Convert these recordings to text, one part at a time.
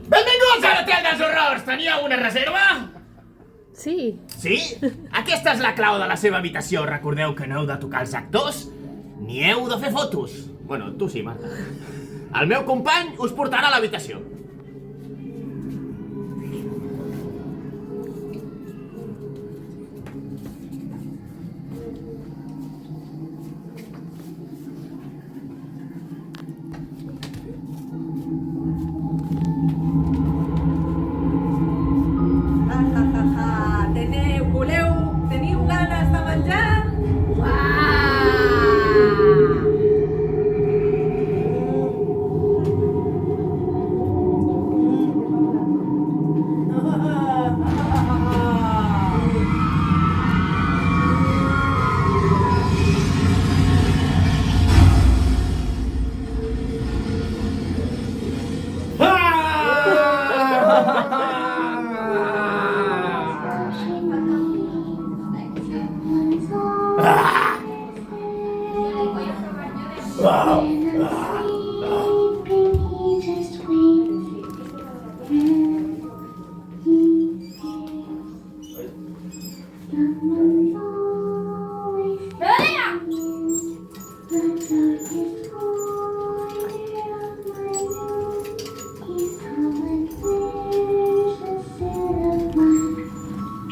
Benvinguts a l'Hotel dels Horrors! Teníeu una reserva? Sí. Sí? Aquesta és la clau de la seva habitació. Recordeu que no heu de tocar els actors ni heu de fer fotos. Bueno, tu sí, Marta. El meu company us portarà a l'habitació. Teniu ganes de menjar?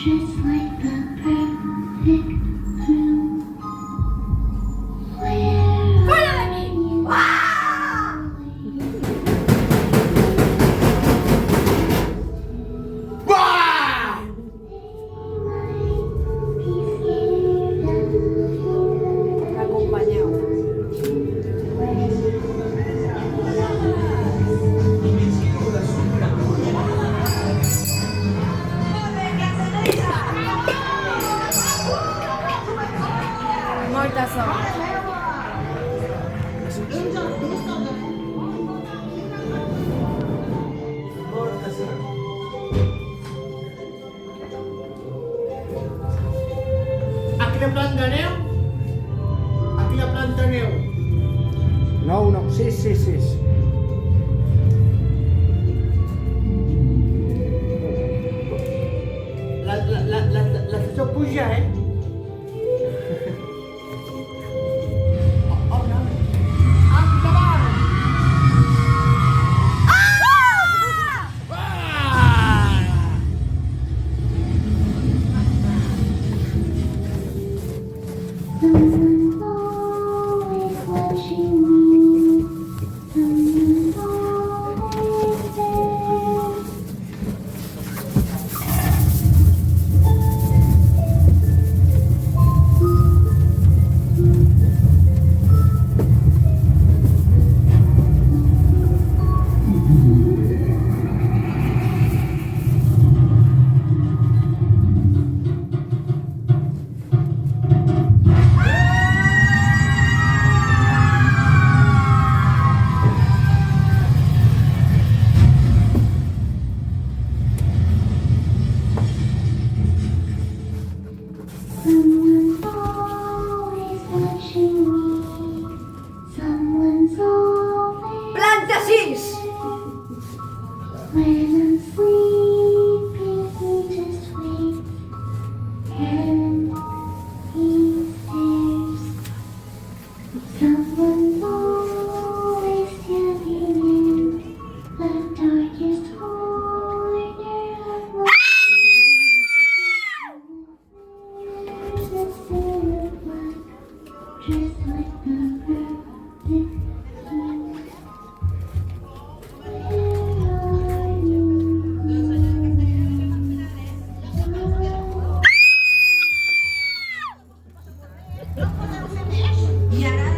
Just like the perfect room. Where are you? Acompanyeu. Molta sort. A quina planta aneu? A quina planta aneu? No, 6. L'estació puja, eh? Someone's always watching me. Someone's always there. Someone's always watching me. Someone's always. Planta 6! When I'm sleeping, he just waits and he stares. Someone's always standing in the darkest corner of my just like the perfect room. I ara